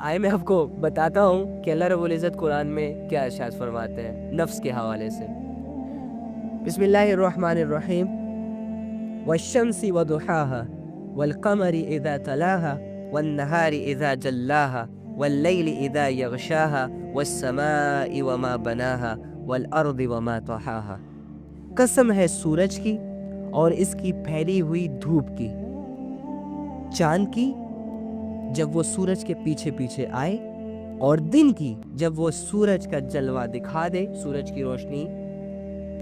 آئے میں آپ کو بتاتا ہوں کہ اللہ رب العزت قرآن میں کیا ارشاد فرماتے ہیں نفس کے حوالے سے۔ بسم اللہ الرحمن الرحیم۔ والشمس وضحاها والقمر اذا تلاها والنهار اذا جلاها واللیل اذا یغشاها والسماء وما بناها والارض وما طحاها۔ قسم ہے سورج کی اور اس کی پھیلی ہوئی دھوپ کی، چاند کی جب وہ سورج کے پیچھے پیچھے آئے، اور دن کی جب وہ سورج کا جلوہ دکھا دے، سورج کی روشنی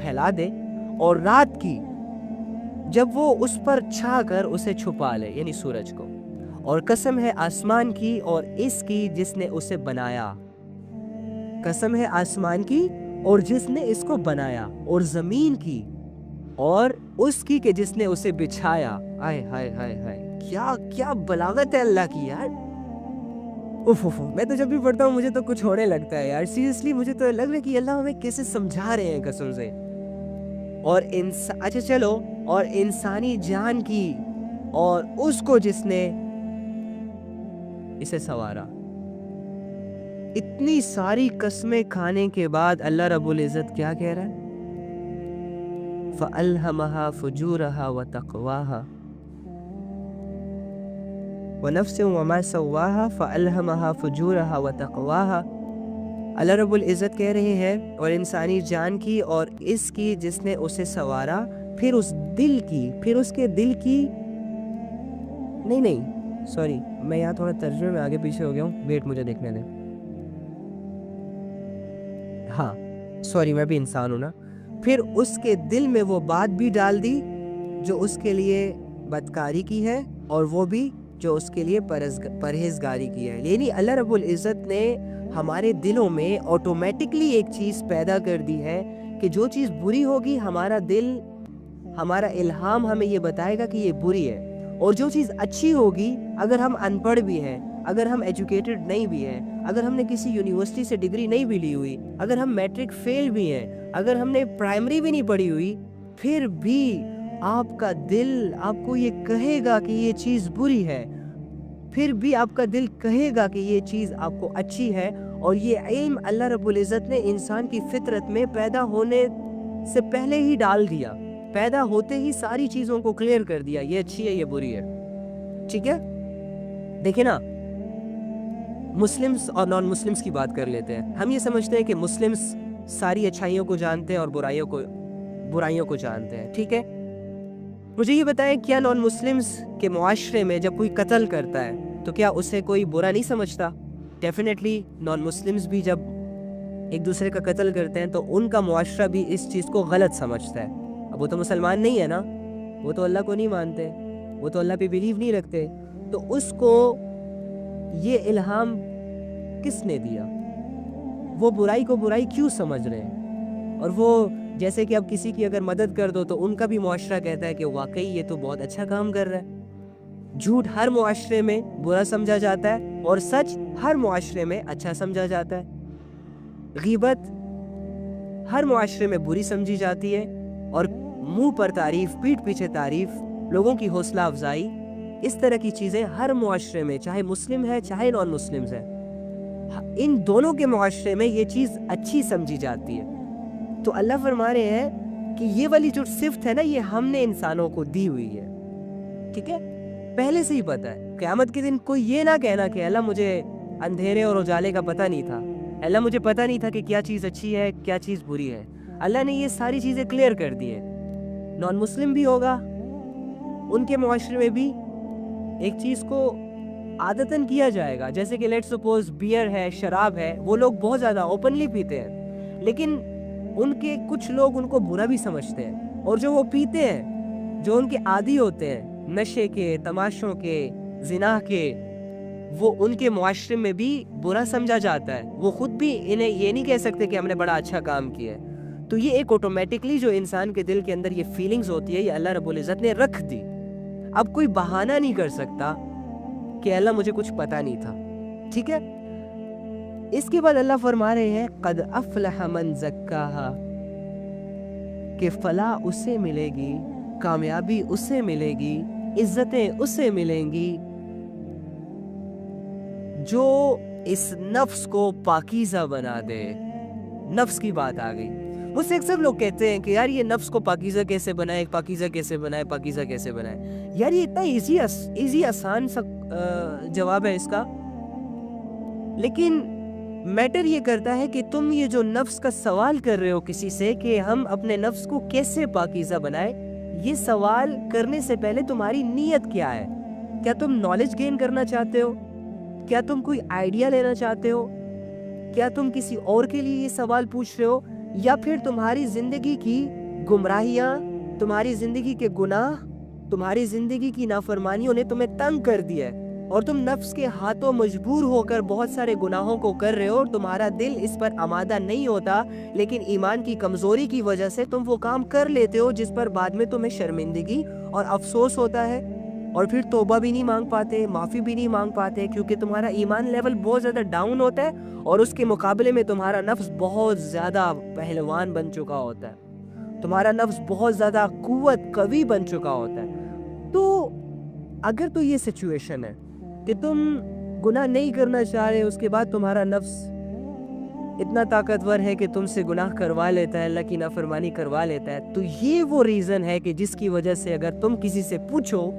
پھیلا دے، اور رات کی جب وہ اس پر چھا کر اسے چھپا لے، یعنی سورج کو۔ اور قسم ہے آسمان کی اور اس کی جس نے اسے بنایا، قسم ہے آسمان کی اور جس نے اس کو بنایا، اور زمین کی اور اس کی کہ جس نے اسے بچھایا۔ ہائے ہائے ہائے ہائے، کیا بلاغت ہے اللہ کی یار۔ میں تو جب بھی پڑھتا ہوں مجھے تو کچھ ہونے لگتا ہے یار، سیریسلی مجھے تو لگ رہا ہے کہ اللہ ہمیں کیسے سمجھا رہے ہیں قسم سے۔ اور اچھا چلو، اور انسانی جان کی اور اس کو جس نے اسے سنوارا۔ اتنی ساری قسمیں کھانے کے بعد اللہ رب العزت کیا کہہ رہا ہے؟ فَأَلْهَمَهَا فُجُورَهَا وَتَقْوَاهَا وَنَفْسٍ وَمَا سَوَّاهَا فَأَلْهَمَهَا فُجُورَهَا وَتَقْوَاهَا۔ اللہ رب العزت کہہ رہے ہیں اور انسانی جان کی اور اس کی جس نے اسے سنوارا، پھر اس دل کی، پھر اس کے دل کی نہیں سوری، میں یہاں تھوڑا ترجمے میں آگے پیچھے ہو گیا ہوں، ویٹ مجھے دیکھنے دیں۔ ہاں سوری، میں بھی انسان ہوں نا۔ پھر اس کے دل میں وہ بات بھی ڈال دی جو اس کے لیے بدکاری کی ہے، اور وہ بھی جو اس کے لیے پرہیزگاری کی ہے۔ یعنی اللہ رب العزت نے ہمارے دلوں میں آٹومیٹکلی ایک چیز پیدا کر دی ہے کہ جو چیز بری ہوگی ہمارا دل، ہمارا الہام ہمیں یہ بتائے گا کہ یہ بری ہے، اور جو چیز اچھی ہوگی، اگر ہم ان پڑھ بھی ہیں، اگر ہم ایجوکیٹڈ نہیں بھی ہیں، اگر ہم نے کسی یونیورسٹی سے ڈگری نہیں بھی لی ہوئی، اگر ہم میٹرک فیل بھی ہیں، اگر ہم نے پرائمری بھی نہیں پڑھی ہوئی، پھر بھی آپ کا دل آپ کو یہ کہے گا کہ یہ چیز بری ہے، پھر بھی آپ کا دل کہے گا کہ یہ چیز آپ کو اچھی ہے۔ اور یہ علم اللہ رب العزت نے انسان کی فطرت میں پیدا ہونے سے پہلے ہی ڈال دیا، پیدا ہوتے ہی ساری چیزوں کو کلیئر کر دیا، یہ اچھی ہے یہ بری ہے، ٹھیک ہے۔ دیکھیں نا، مسلمز اور نان مسلمز کی بات کر لیتے ہیں۔ ہم یہ سمجھتے ہیں کہ مسلمز ساری اچھائیوں کو جانتے ہیں اور برائیوں کو جانتے ہیں، ٹھیک ہے۔ مجھے یہ بتائیں، کیا نان مسلمز کے معاشرے میں جب کوئی قتل کرتا ہے تو کیا اسے کوئی برا نہیں سمجھتا؟ ڈیفینیٹلی نان مسلمز بھی جب ایک دوسرے کا قتل کرتے ہیں تو ان کا معاشرہ بھی اس چیز کو غلط سمجھتا ہے۔ اب وہ تو مسلمان نہیں ہے نا، وہ تو اللہ کو نہیں مانتے، وہ تو اللہ پہ بیلیو نہیں رکھتے، تو اس کو یہ الہام کس نے دیا؟ وہ برائی کو برائی کیوں سمجھ رہے ہیں؟ اور وہ جیسے کہ اب کسی کی اگر مدد کر دو تو ان کا بھی معاشرہ کہتا ہے کہ واقعی یہ تو بہت اچھا کام کر رہا ہے۔ جھوٹ ہر معاشرے میں برا سمجھا جاتا ہے اور سچ ہر معاشرے میں اچھا سمجھا جاتا ہے۔ غیبت ہر معاشرے میں بری سمجھی جاتی ہے، اور منہ پر تعریف، پیٹھ پیچھے تعریف، لوگوں کی حوصلہ افزائی، اس طرح کی چیزیں ہر معاشرے میں، چاہے مسلم ہے چاہے نان مسلمز ہے، ان دونوں کے معاشرے میں یہ چیز اچھی سمجھی جاتی ہے۔ تو اللہ فرما رہے ہیں کہ یہ والی جو صفت ہے نا، یہ ہم نے انسانوں کو دی ہوئی ہے، ٹھیک ہے، پہلے سے ہی پتہ ہے۔ قیامت کے دن کوئی یہ نہ کہنا کہ اللہ مجھے اندھیرے اور اجالے کا پتہ نہیں تھا، اللہ مجھے پتہ نہیں تھا کہ کیا چیز اچھی ہے کیا چیز بری ہے۔ اللہ نے یہ ساری چیزیں کلیئر کر دی ہیں۔ نان مسلم بھی ہوگا، ان کے معاشرے میں بھی ایک چیز کو عادتاً کیا جائے گا، جیسے کہ لیٹ سپوز بیئر ہے، شراب ہے، وہ لوگ بہت زیادہ اوپنلی پیتے ہیں، لیکن ان کے کچھ لوگ ان کو برا بھی سمجھتے ہیں، اور جو وہ پیتے ہیں، جو ان کے عادی ہوتے ہیں نشے کے، تماشوں کے، زنا کے، وہ ان کے معاشرے میں بھی برا سمجھا جاتا ہے۔ وہ خود بھی انہیں یہ نہیں کہہ سکتے کہ ہم نے بڑا اچھا کام کیا ہے۔ تو یہ ایک آٹومیٹکلی جو انسان کے دل کے اندر یہ فیلنگز ہوتی ہے، یہ اللہ رب العزت نے رکھ دی۔ اب کوئی بہانہ نہیں کر سکتا کہ اللہ مجھے کچھ پتا نہیں تھا، ٹھیک ہے۔ اس کے بعد اللہ فرما رہے ہیں قد افلح من زکاہا، کہ فلاح اسے ملے گی، کامیابی اسے ملے گی، عزتیں اسے ملیں گی جو اس نفس کو پاکیزہ بنا دے. نفس کی بات آ گئی. مجھ سے اکثر لوگ کہتے ہیں کہ یار یہ نفس کو پاکیزہ کیسے بنائے, پاکیزہ کیسے بنائے, پاکیزہ کیسے بنائے. یار یہ اتنا ایزی آسان سا جواب ہے اس کا, لیکن میٹر یہ کرتا ہے کہ تم یہ جو نفس کا سوال کر رہے ہو کسی سے کہ ہم اپنے نفس کو کیسے پاکیزہ بنائے, یہ سوال کرنے سے پہلے تمہاری نیت کیا ہے؟ کیا تم نالج گین کرنا چاہتے ہو؟ کیا تم کوئی آئیڈیا لینا چاہتے ہو؟ کیا تم کسی اور کے لیے یہ سوال پوچھ رہے ہو, یا پھر تمہاری زندگی کی گمراہیاں, تمہاری زندگی کے گناہ, تمہاری زندگی کی نافرمانیوں نے تمہیں تنگ کر دیا ہے اور تم نفس کے ہاتھوں مجبور ہو کر بہت سارے گناہوں کو کر رہے ہو اور تمہارا دل اس پر آمادہ نہیں ہوتا, لیکن ایمان کی کمزوری کی وجہ سے تم وہ کام کر لیتے ہو جس پر بعد میں تمہیں شرمندگی اور افسوس ہوتا ہے, اور پھر توبہ بھی نہیں مانگ پاتے, معافی بھی نہیں مانگ پاتے, کیونکہ تمہارا ایمان لیول بہت زیادہ ڈاؤن ہوتا ہے اور اس کے مقابلے میں تمہارا نفس بہت زیادہ پہلوان بن چکا ہوتا ہے, تمہارا نفس بہت زیادہ قوی بن چکا ہوتا ہے. تو اگر تو یہ سچویشن ہے کہ تم گناہ نہیں کرنا چاہ رہے, اس کے بعد تمہارا نفس اتنا طاقتور ہے کہ تم سے گناہ کروا لیتا ہے, اللہ کی نافرمانی کروا لیتا ہے, تو یہ وہ ریزن ہے کہ جس کی وجہ سے اگر تم کسی سے پوچھو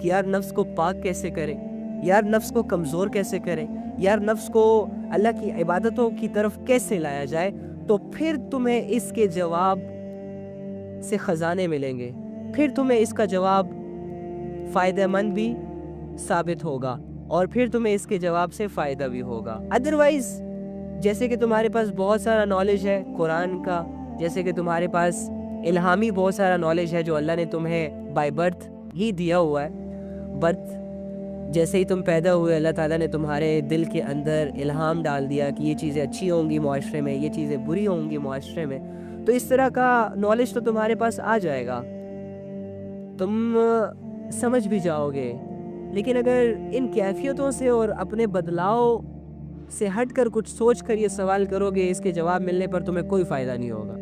کہ یار نفس کو پاک کیسے کریں, یار نفس کو کمزور کیسے کریں, یار نفس کو اللہ کی عبادتوں کی طرف کیسے لایا جائے, تو پھر تمہیں اس کے جواب سے خزانے ملیں گے, پھر تمہیں اس کا جواب فائدہ مند بھی ثابت ہوگا اور پھر تمہیں اس کے جواب سے فائدہ بھی ہوگا. ادروائز جیسے کہ تمہارے پاس بہت سارا نالج ہے قرآن کا, جیسے کہ تمہارے پاس الہامی بہت سارا نالج ہے جو اللہ نے تمہیں بائی برتھ ہی دیا ہوا ہے. برتھ جیسے ہی تم پیدا ہوئے اللہ تعالیٰ نے تمہارے دل کے اندر الہام ڈال دیا کہ یہ چیزیں اچھی ہوں گی معاشرے میں, یہ چیزیں بری ہوں گی معاشرے میں, تو اس طرح کا نالج تو تمہارے پاس آ جائے گا, تم سمجھ بھی جاؤ گے. لیکن اگر ان کیفیتوں سے اور اپنے بدلاؤ سے ہٹ کر کچھ سوچ کر یہ سوال کرو گے, اس کے جواب ملنے پر تمہیں کوئی فائدہ نہیں ہوگا.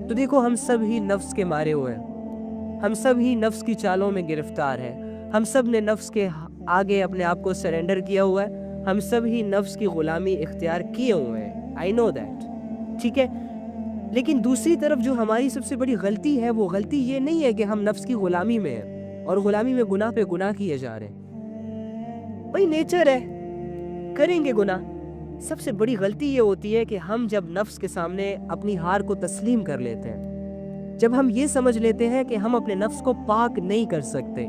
تو دیکھو ہم سب ہی نفس کے مارے ہوئے ہیں, ہم سب ہی نفس کی چالوں میں گرفتار ہیں, ہم سب نے نفس کے آگے اپنے آپ کو سرنڈر کیا ہوا ہے, ہم سب ہی نفس کی غلامی اختیار کیے ہوئے ہیں. آئی نو دیٹ, ٹھیک ہے. لیکن دوسری طرف جو ہماری سب سے بڑی غلطی ہے, وہ غلطی یہ نہیں ہے کہ ہم نفس کی غلامی میں ہیں اور غلامی میں گناہ پہ گناہ کیے جا رہے ہیں. بھائی نیچر ہے, کریں گے گناہ. سب سے بڑی غلطی یہ ہوتی ہے کہ ہم جب نفس کے سامنے اپنی ہار کو تسلیم کر لیتے ہیں, جب ہم یہ سمجھ لیتے ہیں کہ ہم اپنے نفس کو پاک نہیں کر سکتے,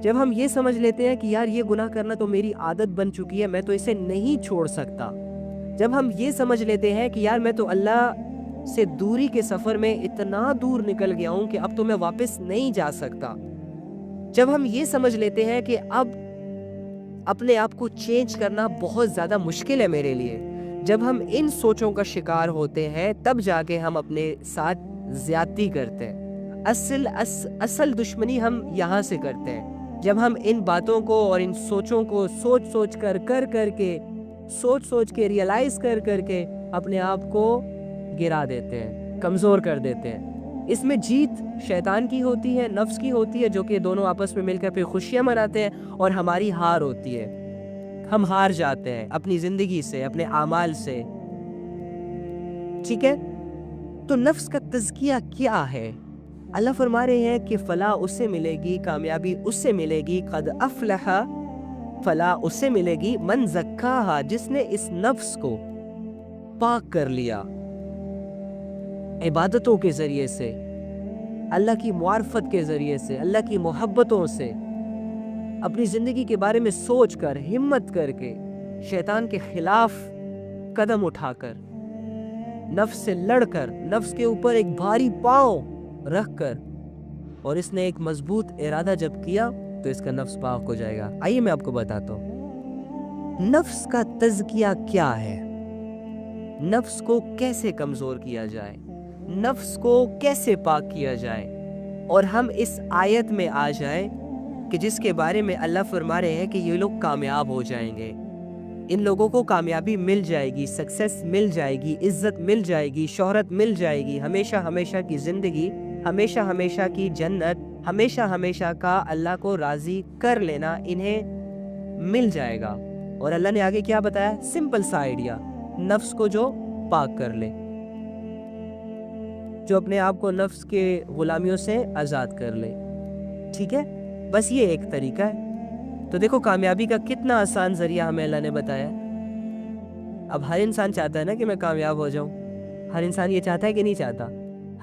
جب ہم یہ سمجھ لیتے ہیں کہ یار یہ گناہ کرنا تو میری عادت بن چکی ہے, میں تو اسے نہیں چھوڑ سکتا, جب ہم یہ سمجھ لیتے ہیں کہ یار میں تو اللہ سے دوری کے سفر میں اتنا دور نکل گیا ہوں کہ اب تو میں واپس نہیں جا سکتا, جب ہم یہ سمجھ لیتے ہیں کہ اب اپنے آپ کو چینج کرنا بہت زیادہ مشکل ہے میرے لیے, جب ہم ان سوچوں کا شکار ہوتے ہیں تب جا کے ہم اپنے ساتھ زیادتی کرتے ہیں. اصل دشمنی ہم یہاں سے کرتے ہیں, جب ہم ان باتوں کو اور ان سوچوں کو سوچ کے ریئلائز کر کے اپنے آپ کو گرا دیتے ہیں, کمزور کر دیتے ہیں. اس میں جیت شیطان کی ہوتی ہے, نفس کی ہوتی ہے, جو کہ دونوں آپس میں مل کر پھر خوشیاں مناتے ہیں, اور ہماری ہار ہوتی ہے, ہم ہار جاتے ہیں اپنی زندگی سے, اپنے اعمال سے. ٹھیک ہے, تو نفس کا تزکیہ کیا ہے؟ اللہ فرما رہے ہیں کہ فلاح اس سے ملے گی, کامیابی اس سے ملے گی, قد افلح, فلاح اس سے ملے گی, من زکاہا, جس نے اس نفس کو پاک کر لیا عبادتوں کے ذریعے سے, اللہ کی معرفت کے ذریعے سے, اللہ کی محبتوں سے, اپنی زندگی کے بارے میں سوچ کر, ہمت کر کے, شیطان کے خلاف قدم اٹھا کر, نفس سے لڑ کر, نفس کے اوپر ایک بھاری پاؤں رکھ کر, اور اس نے ایک مضبوط ارادہ جب کیا تو اس کا نفس پاک ہو جائے گا. آئیے میں آپ کو بتاتا ہوں نفس کا تزکیہ کیا ہے, نفس کو کیسے کمزور کیا جائے, نفس کو کیسے پاک کیا جائے, اور ہم اس آیت میں آ جائیں کہ جس کے بارے میں اللہ فرما رہے ہیں کہ یہ لوگ کامیاب ہو جائیں گے, ان لوگوں کو کامیابی مل جائے گی, سکسیس مل جائے گی, عزت مل جائے گی, شہرت مل جائے گی, ہمیشہ کی زندگی, ہمیشہ کی جنت, ہمیشہ کا اللہ کو راضی کر لینا انہیں مل جائے گا. اور اللہ نے آگے کیا بتایا؟ سمپل سا آئیڈیا، نفس کو جو پاک کر لے، جو اپنے آپ کو نفس کے غلامیوں سے آزاد کر لے، ٹھیک ہے؟ بس یہ ایک طریقہ ہے۔ تو دیکھو کامیابی کا کتنا آسان ذریعہ ہمیں اللہ نے بتایا۔ اب ہر انسان چاہتا ہے نا کہ میں کامیاب ہو جاؤں، ہر انسان یہ چاہتا ہے کہ نہیں چاہتا؟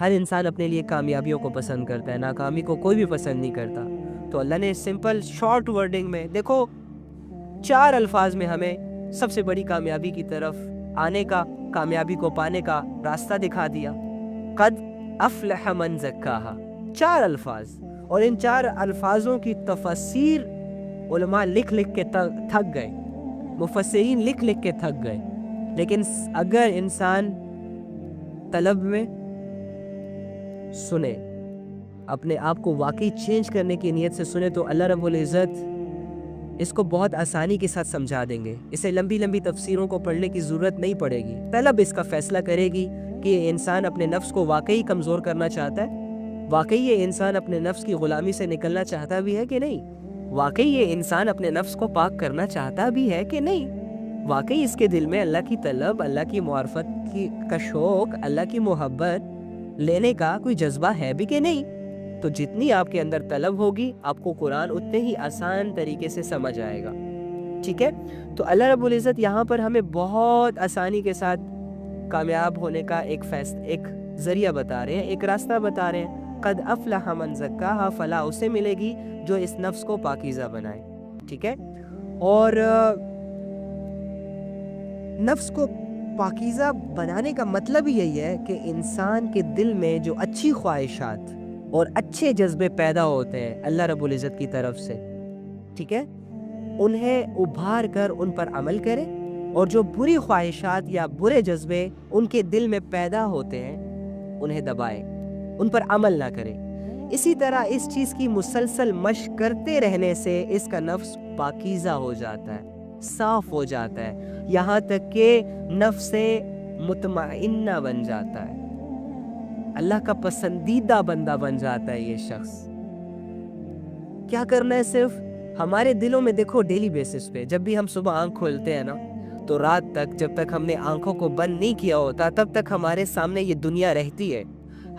ہر انسان اپنے لیے کامیابیوں کو پسند کرتا ہے، ناکامی کو کوئی بھی پسند نہیں کرتا۔ تو اللہ نے سمپل شارٹ ورڈنگ میں دیکھو 4 الفاظ میں ہمیں سب سے بڑی کامیابی کی طرف آنے کا، کامیابی کو پانے کا راستہ دکھا دیا۔ قد افلح من زکاہا، 4 الفاظ، اور ان 4 الفاظوں کی تفسیر علماء لکھ لکھ کے تھک گئے، مفسرین لکھ لکھ کے تھک گئے، لیکن اگر انسان طلب میں سنے، اپنے آپ کو واقعی چینج کرنے کی نیت سے سنے، تو اللہ رب العزت اس کو بہت آسانی کے ساتھ سمجھا دیں گے۔ اسے لمبی لمبی تفسیروں کو پڑھنے کی ضرورت نہیں پڑے گی۔ طلب اس کا فیصلہ کرے گی کہ یہ انسان اپنے نفس کو واقعی کمزور کرنا چاہتا ہے، واقعی یہ انسان اپنے نفس کی غلامی سے نکلنا چاہتا بھی ہے کہ نہیں، واقعی یہ انسان اپنے نفس کو پاک کرنا چاہتا بھی ہے کہ نہیں، واقعی اس کے دل میں اللہ کی طلب، اللہ کی معرفت کا شوق، اللہ کی محبت لینے کا کوئی جذبہ ہے بھی کہ نہیں۔ تو جتنی آپ کے اندر طلب ہوگی، آپ کو قرآن اتنے ہی آسان طریقے سے سمجھ آئے گا، ٹھیک ہے؟ تو اللہ رب العزت یہاں پر ہمیں بہت آسانی کے ساتھ کامیاب ہونے کا ایک ذریعہ بتا رہے ہیں، ایک راستہ بتا رہے ہیں۔ قد افلح من زکاہا، فلاح اسے ملے گی جو اس نفس کو پاکیزہ بنائے، ٹھیک ہے؟ اور نفس کو پاکیزہ بنانے کا مطلب ہی یہی ہے کہ انسان کے دل میں جو اچھی خواہشات اور اچھے جذبے پیدا ہوتے ہیں اللہ رب العزت کی طرف سے، ٹھیک ہے، انہیں ابھار کر ان پر عمل کرے، اور جو بری خواہشات یا برے جذبے ان کے دل میں پیدا ہوتے ہیں انہیں دبائے، ان پر عمل نہ کرے۔ اسی طرح اس چیز کی مسلسل مشق کرتے رہنے سے اس کا نفس پاکیزہ ہو جاتا ہے، صاف ہو جاتا ہے، یہاں تک کہ نفس مطمئنہ بن جاتا ہے، اللہ کا پسندیدہ بندہ بن جاتا ہے یہ شخص۔ کیا کرنا ہے؟ صرف ہمارے دلوں میں دیکھو ڈیلی بیسس پہ جب بھی ہم صبح آنکھ کھولتے ہیں نا، تو رات تک جب تک ہم نے آنکھوں کو بند نہیں کیا ہوتا تب تک ہمارے سامنے یہ دنیا رہتی ہے۔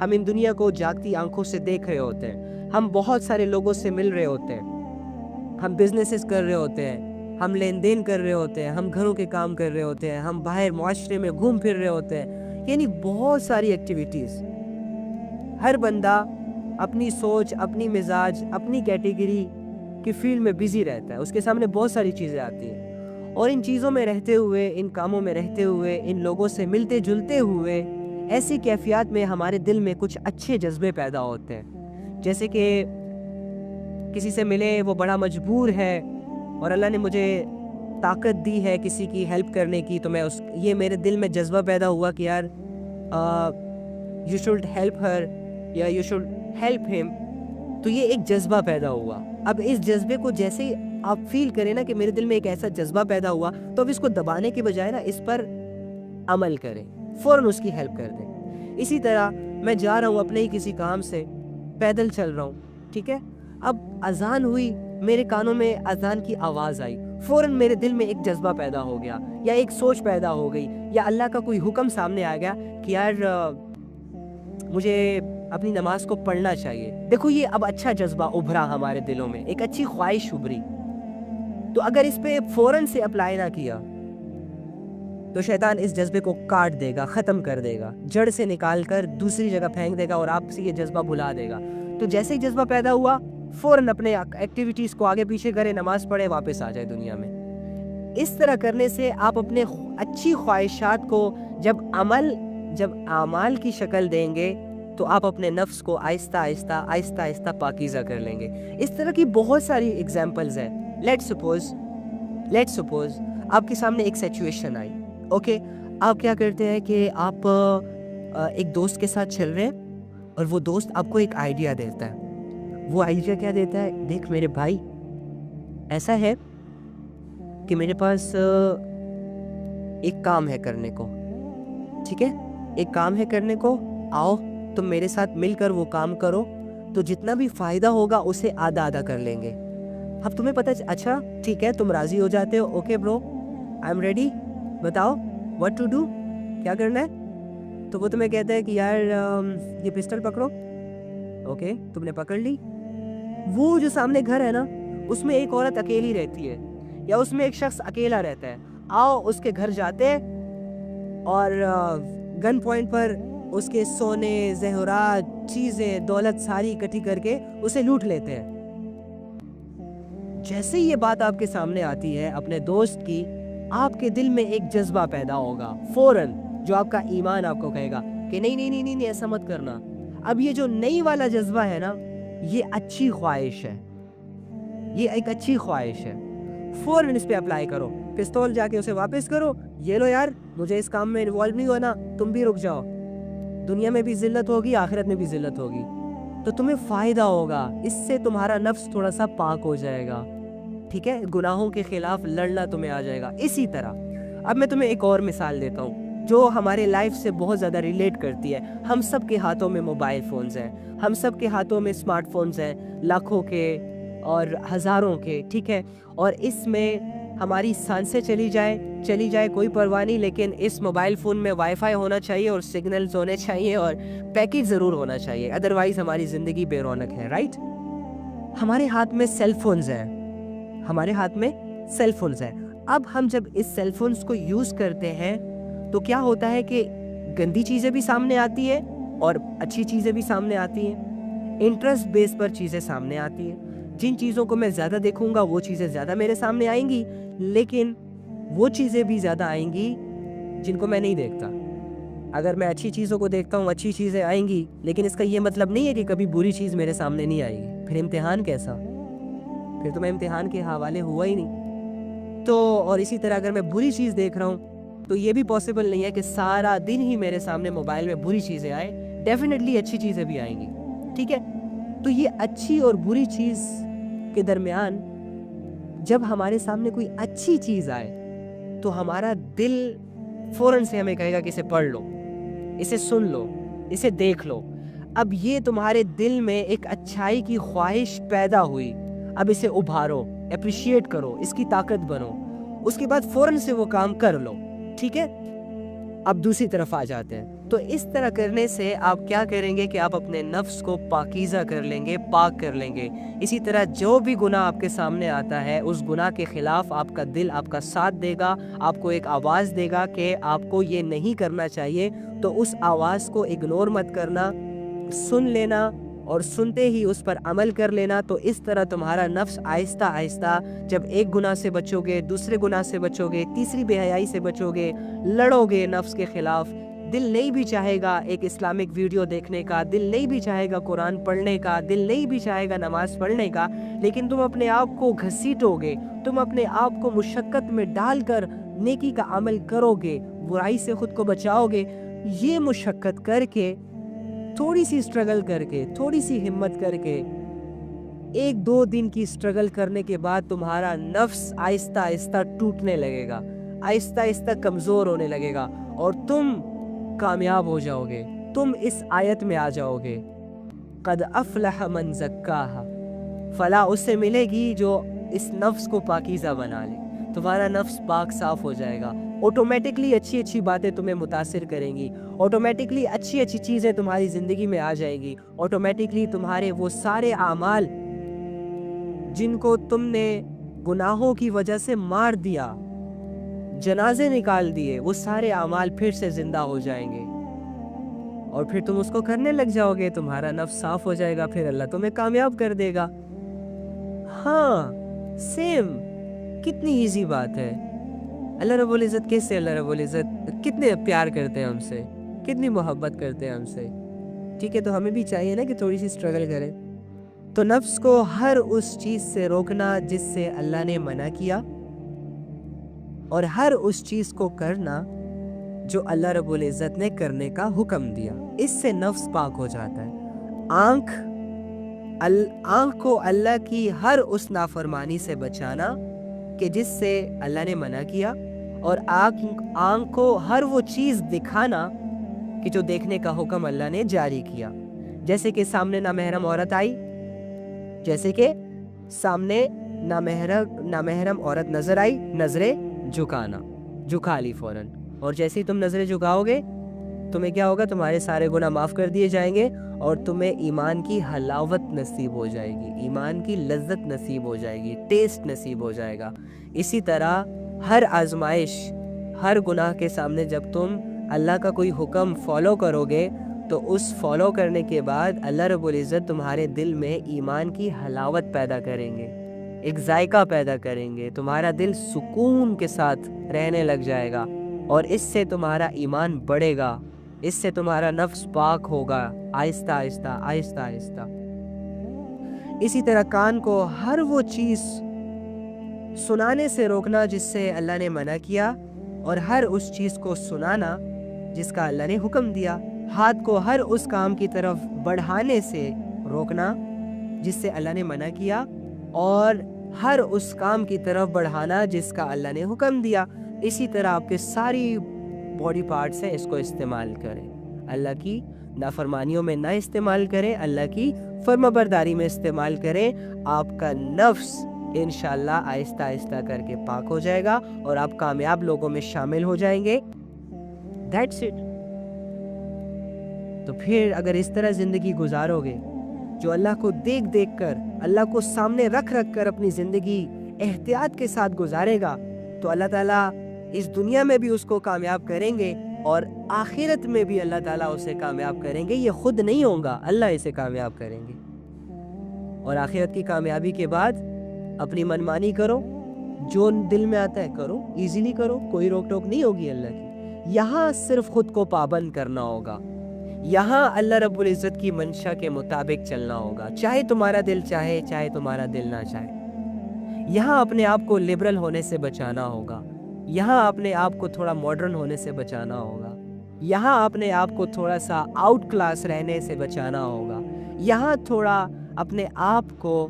ہم ان دنیا کو جاگتی آنکھوں سے دیکھ رہے ہوتے ہیں، ہم بہت سارے لوگوں سے مل رہے ہوتے ہیں، ہم بزنسز کر رہے ہوتے ہیں، ہم لین دین کر رہے ہوتے ہیں، ہم گھروں کے کام کر رہے ہوتے ہیں، ہم باہر معاشرے میں گھوم پھر رہے ہوتے ہیں، یعنی بہت ساری ایکٹیویٹیز۔ ہر بندہ اپنی سوچ، اپنی مزاج، اپنی کیٹیگری کی فیلڈ میں بزی رہتا ہے، اس کے سامنے بہت ساری چیزیں آتی ہیں، اور ان چیزوں میں رہتے ہوئے، ان کاموں میں رہتے ہوئے، ان لوگوں سے ملتے جلتے ہوئے، ایسی کیفیات میں ہمارے دل میں کچھ اچھے جذبے پیدا ہوتے ہیں، جیسے کہ کسی سے ملے، وہ بڑا مجبور ہے اور اللہ نے مجھے طاقت دی ہے کسی کی ہیلپ کرنے کی، تو میں یہ میرے دل میں جذبہ پیدا ہوا کہ یار یو شوڈ ہیلپ ہر یا یو شوڈ ہیلپ ہم، تو یہ ایک جذبہ پیدا ہوا۔ اب اس جذبے کو جیسے آپ فیل کریں نا کہ میرے دل میں ایک ایسا جذبہ پیدا ہوا، تو اب اس کو دبانے کے بجائے نا اس پر عمل کریں، فوراً اس کی ہیلپ کر دیں۔ اسی طرح میں جا رہا ہوں اپنے ہی کسی کام سے، پیدل چل رہا ہوں، ٹھیک ہے، اب اذان ہوئی، میرے کانوں میں اذان کی آواز آئی، فوراً میرے دل میں ایک جذبہ پیدا ہو گیا، یا ایک سوچ پیدا ہو گئی، یا اللہ کا کوئی حکم سامنے آ گیا کہ یار مجھے اپنی نماز کو پڑھنا چاہیے۔ دیکھو یہ اب اچھا جذبہ ابھرا ہمارے دلوں میں، ایک اچھی خواہش ابھری۔ تو اگر اس پہ فوراً سے اپلائی نہ کیا تو شیطان اس جذبے کو کاٹ دے گا، ختم کر دے گا، جڑ سے نکال کر دوسری جگہ پھینک دے گا اور آپ سے یہ جذبہ بھلا دے گا۔ تو جیسے ہی جذبہ پیدا ہوا، فوراً اپنے ایکٹیویٹیز کو آگے پیچھے کرے، نماز پڑھے، واپس آ جائے دنیا میں۔ اس طرح کرنے سے آپ اپنے اچھی خواہشات کو جب اعمال کی شکل دیں گے تو آپ اپنے نفس کو آہستہ آہستہ پاکیزہ کر لیں گے۔ اس طرح کی بہت ساری ایگزامپلز ہیں۔ لیٹ سپوز آپ کے سامنے ایک سچویشن آئی، اوکے، آپ کیا کرتے ہیں کہ آپ ایک دوست کے ساتھ چل رہے ہیں اور وہ دوست آپ کو ایک آئیڈیا دیتا ہے۔ وہ آئیڈیا کیا دیتا ہے؟ دیکھ میرے بھائی، ایسا ہے کہ میرے پاس ایک کام ہے کرنے کو، ٹھیک ہے، ایک کام ہے کرنے کو، آؤ تم میرے ساتھ مل کر وہ کام کرو، تو جتنا بھی فائدہ ہوگا اسے آدھا آدھا کر لیں گے۔ اب تمہیں پتہ اچھا ٹھیک ہے تم راضی ہو جاتے ہو, اوکے برو آئی ایم ریڈی, بتاؤ واٹ ٹو ڈو, کیا کرنا ہے. تو وہ تمہیں کہتا ہے کہ یار یہ پسٹل پکڑو, اوکے تم نے پکڑ لی. وہ جو سامنے گھر ہے نا اس میں ایک عورت اکیلی رہتی ہے یا اس میں ایک شخص اکیلا رہتا ہے, آؤ اس کے گھر جاتے ہیں اور گن پوائنٹ پر اس کے سونے زیورات چیزیں دولت ساری اکٹھی کر کے اسے لوٹ لیتے ہیں. جیسے ہی یہ بات آپ کے سامنے آتی ہے اپنے دوست کی, آپ کے دل میں ایک جذبہ پیدا ہوگا فوراً, جو آپ کا ایمان آپ کو کہے گا کہ نہیں نہیں نہیں نہیں ایسا مت کرنا. اب یہ جو نئی والا جذبہ ہے نا یہ اچھی خواہش ہے, یہ ایک اچھی خواہش ہے, فوراً اس پہ اپلائی کرو. پستول جا کے اسے واپس کرو, یہ لو یار مجھے اس کام میں انوالو نہیں ہونا, تم بھی رک جاؤ, دنیا میں بھی ذلت ہوگی آخرت میں بھی ذلت ہوگی, تو تمہیں فائدہ ہوگا, اس سے تمہارا نفس تھوڑا سا پاک ہو جائے گا, ٹھیک ہے, گناہوں کے خلاف لڑنا تمہیں آ جائے گا. اسی طرح اب میں تمہیں ایک اور مثال دیتا ہوں جو ہمارے لائف سے بہت زیادہ ریلیٹ کرتی ہے. ہم سب کے ہاتھوں میں موبائل فونز ہیں, ہم سب کے ہاتھوں میں اسمارٹ فونز ہیں, لاکھوں کے اور ہزاروں کے, ٹھیک ہے, اور اس میں ہماری سانسیں چلی جائے کوئی پرواہ نہیں, لیکن اس موبائل فون میں وائی فائی ہونا چاہیے اور سگنلز ہونے چاہیے اور پیکج ضرور ہونا چاہیے, ادروائز ہماری زندگی بے رونق ہے, رائٹ. ہمارے ہاتھ میں سیل فونز ہیں, ہمارے ہاتھ میں سیل فونز ہیں. اب ہم جب اس سیل فونز کو یوز کرتے ہیں تو کیا ہوتا ہے کہ گندی چیزیں بھی سامنے آتی ہیں اور اچھی چیزیں بھی سامنے آتی ہیں, انٹرسٹ بیس پر چیزیں سامنے آتی ہیں. جن چیزوں کو میں زیادہ دیکھوں گا وہ چیزیں زیادہ میرے سامنے آئیں گی, لیکن وہ چیزیں بھی زیادہ آئیں گی جن کو میں نہیں دیکھتا. اگر میں اچھی چیزوں کو دیکھتا ہوں اچھی چیزیں آئیں گی, لیکن اس کا یہ مطلب نہیں ہے کہ کبھی بری چیز میرے سامنے نہیں آئے گی. پھر امتحان کیسا, پھر تو میں امتحان کے حوالے ہوا ہی نہیں. تو اور اسی طرح اگر میں بری چیز دیکھ رہا ہوں تو یہ بھی پاسبل نہیں ہے کہ سارا دن ہی میرے سامنے موبائل میں بری چیزیں آئیں, ڈیفینیٹلی اچھی چیزیں بھی آئیں گی, ٹھیک ہے. تو یہ اچھی اور بری چیز کے درمیان جب ہمارے سامنے کوئی اچھی چیز آئے تو ہمارا دل فوراً سے ہمیں کہے گا کہ اسے پڑھ لو, اسے سن لو, اسے دیکھ لو. اب یہ تمہارے دل میں ایک اچھائی کی خواہش پیدا ہوئی, اب اسے ابھارو, اپریشیٹ کرو, اس کی طاقت بنو, اس کے بعد فوراً سے وہ کام کر لو, ٹھیک ہے. اب دوسری طرف آ جاتے ہیں. تو اس طرح کرنے سے آپ کیا کریں گے کہ آپ اپنے نفس کو پاکیزہ کر لیں گے, پاک کر لیں گے. اسی طرح جو بھی گناہ آپ کے سامنے آتا ہے اس گناہ کے خلاف آپ کا دل آپ کا ساتھ دے گا, آپ کو ایک آواز دے گا کہ آپ کو یہ نہیں کرنا چاہیے. تو اس آواز کو اگنور مت کرنا, سن لینا اور سنتے ہی اس پر عمل کر لینا. تو اس طرح تمہارا نفس آہستہ آہستہ جب ایک گناہ سے بچو گے, دوسرے گناہ سے بچو گے, تیسری بے حیائی سے بچو گے, لڑو گے نفس کے خلاف. دل نہیں بھی چاہے گا ایک اسلامک ویڈیو دیکھنے کا, دل نہیں بھی چاہے گا قرآن پڑھنے کا, دل نہیں بھی چاہے گا نماز پڑھنے کا, لیکن تم اپنے آپ کو گھسیٹو گے, تم اپنے آپ کو مشقت میں ڈال کر نیکی کا عمل کرو گے, برائی سے خود کو بچاؤ گے. یہ مشقت کر کے, تھوڑی سی اسٹرگل کر کے, تھوڑی سی ہمت کر کے, ایک دو دن کی اسٹرگل کرنے کے بعد تمہارا نفس آہستہ آہستہ ٹوٹنے لگے گا, آہستہ آہستہ کمزور ہونے لگے گا اور تم کامیاب ہو جاؤ گے. تم اس آیت میں آ جاؤ گے, قد افلح من زکاہا, فلاح اس سے ملے گی جو اس نفس کو پاکیزہ بنا لے. تمہارا نفس پاک صاف ہو جائے گا, آٹومیٹکلی اچھی اچھی باتیں تمہیں متاثر کریں گی, آٹومیٹکلی اچھی اچھی چیزیں تمہاری زندگی میں آ جائیں گی, آٹومیٹکلی تمہارے وہ سارے اعمال جن کو تم نے گناہوں کی وجہ سے مار دیا, جنازے نکال دیے, وہ سارے اعمال پھر سے زندہ ہو جائیں گے اور پھر تم اس کو کرنے لگ جاؤ گے. تمہارا نفس صاف ہو جائے گا, پھر اللہ تمہیں کامیاب کر دے گا. ہاں سیم, کتنی ایزی بات ہے. اللہ رب العزت کیسے, اللہ رب العزت کتنے پیار کرتے ہیں ہم سے, کتنی محبت کرتے ہیں ہم سے, ٹھیک ہے. تو ہمیں بھی چاہیے نا کہ تھوڑی سی اسٹرگل کریں. تو نفس کو ہر اس چیز سے روکنا جس سے اللہ نے منع کیا, اور ہر اس چیز کو کرنا جو اللہ رب العزت نے کرنے کا حکم دیا. اس سے نفس پاک ہو جاتا ہے. آنکھ کو اللہ کی ہر اس نافرمانی سے بچانا کہ جس سے اللہ نے منع کیا, اور آنکھ کو ہر وہ چیز دکھانا کہ جو دیکھنے کا حکم اللہ نے جاری کیا. جیسے کہ سامنے نامحرم عورت آئی, جیسے کہ سامنے نامحرم عورت نظر آئی، نظریں جھکا لی فوراً، اور جیسے ہی تم نظریں جھکاؤ گے تمہیں کیا ہوگا؟ تمہارے سارے گناہ معاف کر دیے جائیں گے اور تمہیں ایمان کی حلاوت نصیب ہو جائے گی، ایمان کی لذت نصیب ہو جائے گی، ٹیسٹ نصیب ہو جائے گا۔ اسی طرح ہر آزمائش، ہر گناہ کے سامنے جب تم اللہ کا کوئی حکم فالو کرو گے تو اس فالو کرنے کے بعد اللہ رب العزت تمہارے دل میں ایمان کی حلاوت پیدا کریں گے، ایک ذائقہ پیدا کریں گے، تمہارا دل سکون کے ساتھ رہنے لگ جائے گا، اور اس سے تمہارا ایمان بڑھے گا، اس سے تمہارا نفس پاک ہوگا، آہستہ آہستہ آہستہ آہستہ۔ اسی طرح کان کو ہر وہ چیز سنانے سے روکنا جس سے اللہ نے منع کیا، اور ہر اس چیز کو سنانا جس کا اللہ نے حکم دیا۔ ہاتھ کو ہر اس کام کی طرف بڑھانے سے روکنا جس سے اللہ نے منع کیا، اور ہر اس کام کی طرف بڑھانا جس کا اللہ نے حکم دیا۔ اسی طرح آپ کے ساری باڈی پارٹس ہیں، اس کو استعمال کریں، اللہ کی نافرمانیوں میں نہ استعمال کریں، اللہ کی فرما برداری میں استعمال کریں۔ آپ کا نفس انشاءاللہ آہستہ آہستہ کر کے پاک ہو جائے گا اور آپ کامیاب لوگوں میں شامل ہو جائیں گے۔ That's it۔ تو پھر اگر اس طرح زندگی گزارو گے، جو اللہ کو دیکھ دیکھ کر، اللہ کو سامنے رکھ رکھ کر اپنی زندگی احتیاط کے ساتھ گزارے گا، تو اللہ تعالیٰ اس دنیا میں بھی اس کو کامیاب کریں گے اور آخرت میں بھی اللہ تعالیٰ اسے کامیاب کریں گے۔ یہ خود نہیں ہوگا، اللہ اسے کامیاب کریں گے۔ اور آخرت کی کامیابی کے بعد اپنی منمانی کرو، جو دل میں آتا ہے کرو، ایزیلی کرو، کوئی روک ٹوک نہیں ہوگی اللہ کی۔ یہاں صرف خود کو پابند کرنا ہوگا، یہاں اللہ رب العزت کی منشا کے مطابق چلنا ہوگا، چاہے تمہارا دل چاہے چاہے تمہارا دل نہ چاہے۔ یہاں اپنے آپ کو لبرل ہونے سے بچانا ہوگا، یہاں اپنے آپ کو تھوڑا ماڈرن ہونے سے بچانا ہوگا، یہاں اپنے آپ کو تھوڑا سا آؤٹ کلاس رہنے سے بچانا ہوگا، یہاں تھوڑا اپنے آپ کو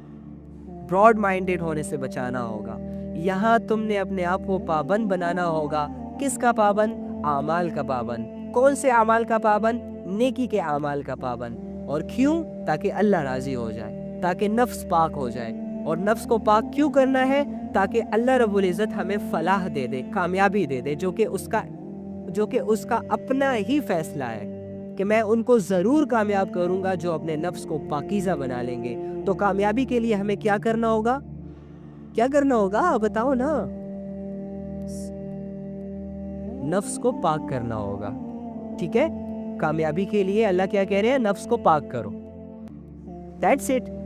براڈ مائنڈڈ ہونے سے بچانا ہوگا، یہاں تم نے اپنے آپ کو پابند بنانا ہوگا۔ کس کا پابند؟ اعمال کا پابند۔ کون سے اعمال کا پابند؟ نیکی کے اعمال کا پابند۔ اور کیوں؟ تاکہ اللہ راضی ہو جائے، تاکہ نفس پاک ہو جائے۔ اور نفس کو پاک کیوں کرنا ہے؟ تاکہ اللہ رب العزت ہمیں فلاح دے دے، کامیابی دے دے، جو کہ اس کا اپنا ہی فیصلہ ہے کہ میں ان کو ضرور کامیاب کروں گا جو اپنے نفس کو پاکیزہ بنا لیں گے۔ تو کامیابی کے لیے ہمیں کیا کرنا ہوگا؟ کیا کرنا ہوگا بتاؤ نا؟ نفس کو پاک کرنا ہوگا، ٹھیک ہے؟ کامیابی کے لیے اللہ کیا کہہ رہے ہیں؟ نفس کو پاک کرو۔ That's it۔